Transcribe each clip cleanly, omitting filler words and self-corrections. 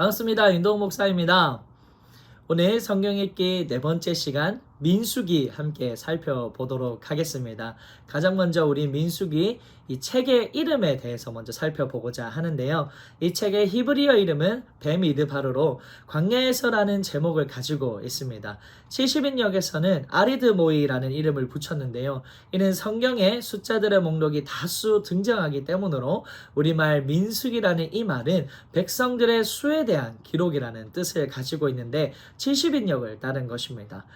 반갑습니다. 윤동 목사입니다. 오늘 성경 읽기 네 번째 시간 민수기 함께 살펴보도록 하겠습니다. 가장 먼저 우리 민수기 이 책의 이름에 대해서 먼저 살펴보고자 하는데요. 이 책의 히브리어 이름은 베미드바르로 광야에서라는 제목을 가지고 있습니다. 70인역에서는 아리드모이라는 이름을 붙였는데요. 이는 성경에 숫자들의 목록이 다수 등장하기 때문으로 우리말 민수기라는 이 말은 백성들의 수에 대한 기록이라는 뜻을 가지고 있는데 70인역을 따른 것입니다.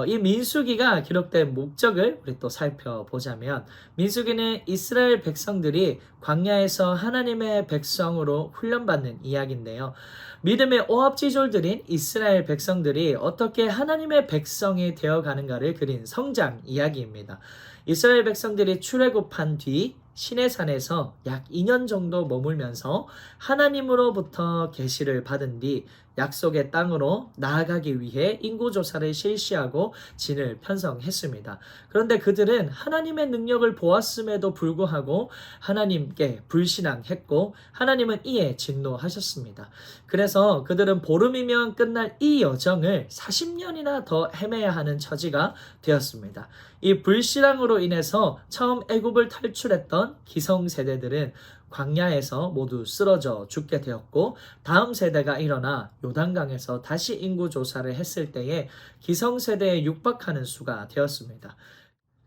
이 민수기가 기록된 목적을 우리 또 살펴보자면, 민수기는 이스라엘 백성들이 광야에서 하나님의 백성으로 훈련받는 이야기인데요. 믿음의 오합지졸들인 이스라엘 백성들이 어떻게 하나님의 백성이 되어가는가를 그린 성장 이야기입니다. 이스라엘 백성들이 출애굽한 뒤 시내산에서 약 2년 정도 머물면서 하나님으로부터 계시를 받은 뒤 약속의 땅으로 나아가기 위해 인구조사를 실시하고 진을 편성했습니다. 그런데 그들은 하나님의 능력을 보았음에도 불구하고 하나님께 불신앙했고 하나님은 이에 진노하셨습니다. 그래서 그들은 보름이면 끝날 이 여정을 40년이나 더 헤매야 하는 처지가 되었습니다. 이 불신앙으로 인해서 처음 애굽을 탈출했던 기성세대들은 광야에서 모두 쓰러져 죽게 되었고, 다음 세대가 일어나 요단강에서 다시 인구조사를 했을 때에 기성세대에 육박하는 수가 되었습니다.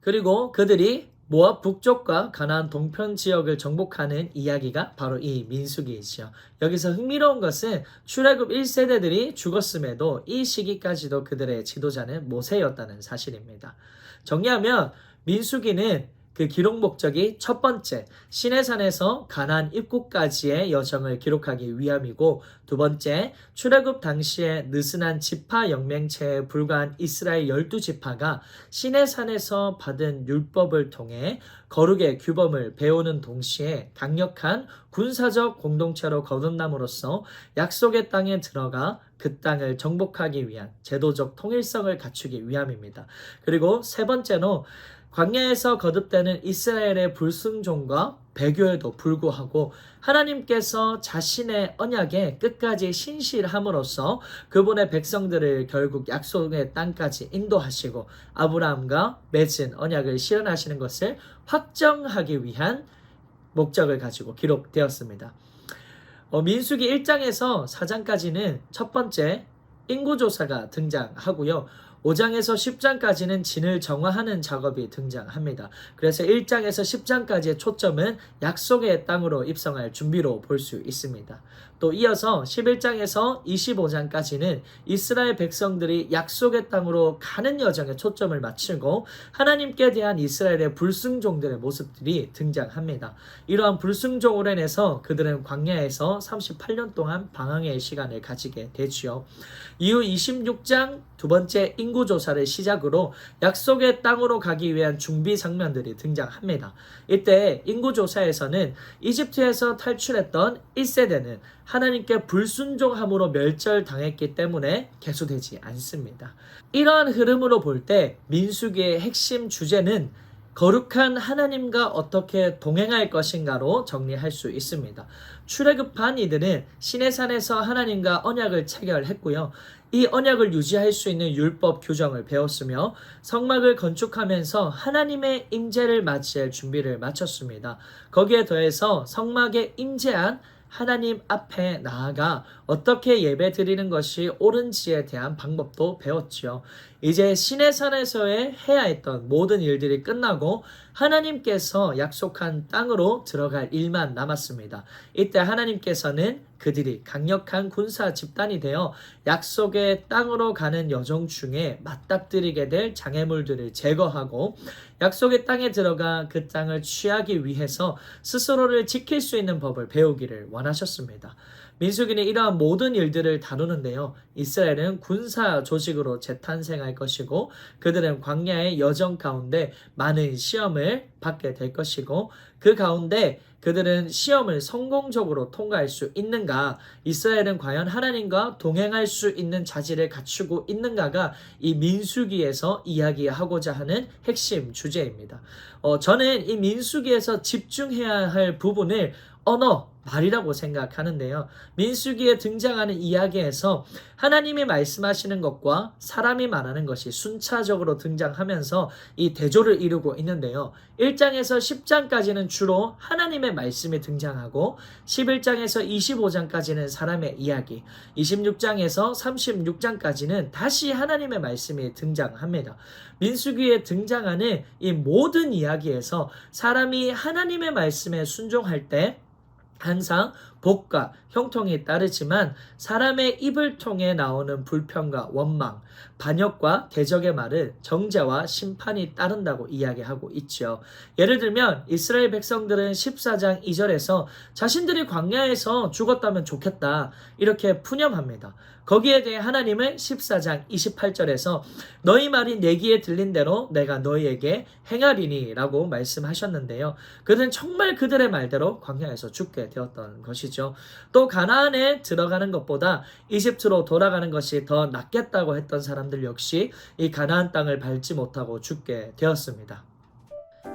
그리고 그들이 모압 북쪽과 가나안 동편 지역을 정복하는 이야기가 바로 이 민수기이지요. 여기서 흥미로운 것은 출애굽 1세대들이 죽었음에도 이 시기까지도 그들의 지도자는 모세였다는 사실입니다. 정리하면 민수기는 그 기록 목적이 첫 번째, 시내산에서 가나안 입구까지의 여정을 기록하기 위함이고, 두 번째, 출애굽 당시에 느슨한 지파 영맹체에 불과한 이스라엘 12지파가 시내산에서 받은 율법을 통해 거룩의 규범을 배우는 동시에 강력한 군사적 공동체로 거듭남으로써 약속의 땅에 들어가 그 땅을 정복하기 위한 제도적 통일성을 갖추기 위함입니다. 그리고 세 번째로 광야에서 거듭되는 이스라엘의 불순종과 배교에도 불구하고 하나님께서 자신의 언약에 끝까지 신실함으로써 그분의 백성들을 결국 약속의 땅까지 인도하시고 아브라함과 맺은 언약을 실현하시는 것을 확정하기 위한 목적을 가지고 기록되었습니다. 민수기 1장에서 4장까지는 첫 번째 인구조사가 등장하고요. 5장에서 10장까지는 진을 정화하는 작업이 등장합니다. 그래서 1장에서 10장까지의 초점은 약속의 땅으로 입성할 준비로 볼 수 있습니다. 또 이어서 11장에서 25장까지는 이스라엘 백성들이 약속의 땅으로 가는 여정에 초점을 맞추고 하나님께 대한 이스라엘의 불순종들의 모습들이 등장합니다. 이러한 불순종으로 인해서 그들은 광야에서 38년 동안 방황의 시간을 가지게 되지요. 이후 26장 두 번째 인구조사를 시작으로 약속의 땅으로 가기 위한 준비 장면들이 등장합니다. 이때 인구조사에서는 이집트에서 탈출했던 1세대는 하나님께 불순종함으로 멸절당했기 때문에 개수되지 않습니다. 이러한 흐름으로 볼 때 민수기의 핵심 주제는 거룩한 하나님과 어떻게 동행할 것인가로 정리할 수 있습니다. 출애굽한 이들은 시내산에서 하나님과 언약을 체결했고요. 이 언약을 유지할 수 있는 율법 규정을 배웠으며 성막을 건축하면서 하나님의 임재를 맞이할 준비를 마쳤습니다. 거기에 더해서 성막에 임재한 하나님 앞에 나아가 어떻게 예배 드리는 것이 옳은지에 대한 방법도 배웠지요. 이제 시내산에서의 해야 했던 모든 일들이 끝나고 하나님께서 약속한 땅으로 들어갈 일만 남았습니다. 이때 하나님께서는 그들이 강력한 군사 집단이 되어 약속의 땅으로 가는 여정 중에 맞닥뜨리게 될 장애물들을 제거하고 약속의 땅에 들어가 그 땅을 취하기 위해서 스스로를 지킬 수 있는 법을 배우기를 원하셨습니다. 민수기는 이러한 모든 일들을 다루는데요. 이스라엘은 군사 조직으로 재탄생할 것이고 그들은 광야의 여정 가운데 많은 시험을 받게 될 것이고 그 가운데 그들은 시험을 성공적으로 통과할 수 있는가, 이스라엘은 과연 하나님과 동행할 수 있는 자질을 갖추고 있는가가 이 민수기에서 이야기하고자 하는 핵심 주제입니다. 저는 이 민수기에서 집중해야 할 부분을 언어, 말이라고 생각하는데요. 민수기에 등장하는 이야기에서 하나님이 말씀하시는 것과 사람이 말하는 것이 순차적으로 등장하면서 이 대조를 이루고 있는데요. 1장에서 10장까지는 주로 하나님의 말씀이 등장하고 11장에서 25장까지는 사람의 이야기, 26장에서 36장까지는 다시 하나님의 말씀이 등장합니다. 민수기에 등장하는 이 모든 이야기에서 사람이 하나님의 말씀에 순종할 때 항상 복과 형통이 따르지만 사람의 입을 통해 나오는 불평과 원망, 반역과 대적의 말은 정죄와 심판이 따른다고 이야기하고 있죠. 예를 들면 이스라엘 백성들은 14장 2절에서 자신들이 광야에서 죽었다면 좋겠다 이렇게 푸념합니다. 거기에 대해 하나님은 14장 28절에서 너희 말이 내 귀에 들린 대로 내가 너희에게 행하리니 라고 말씀하셨는데요. 그들은 정말 그들의 말대로 광야에서 죽게 되었던 것이죠. 또 가나안에 들어가는 것보다 이집트로 돌아가는 것이 더 낫겠다고 했던 사람들 역시 이 가나안 땅을 밟지 못하고 죽게 되었습니다.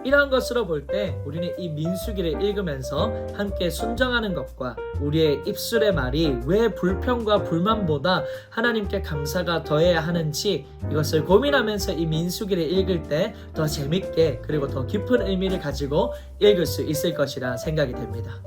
이러한 것으로 볼 때 우리는 이 민수기를 읽으면서 함께 순종하는 것과 우리의 입술의 말이 왜 불평과 불만보다 하나님께 감사가 더해야 하는지 이것을 고민하면서 이 민수기를 읽을 때 더 재밌게 그리고 더 깊은 의미를 가지고 읽을 수 있을 것이라 생각이 됩니다.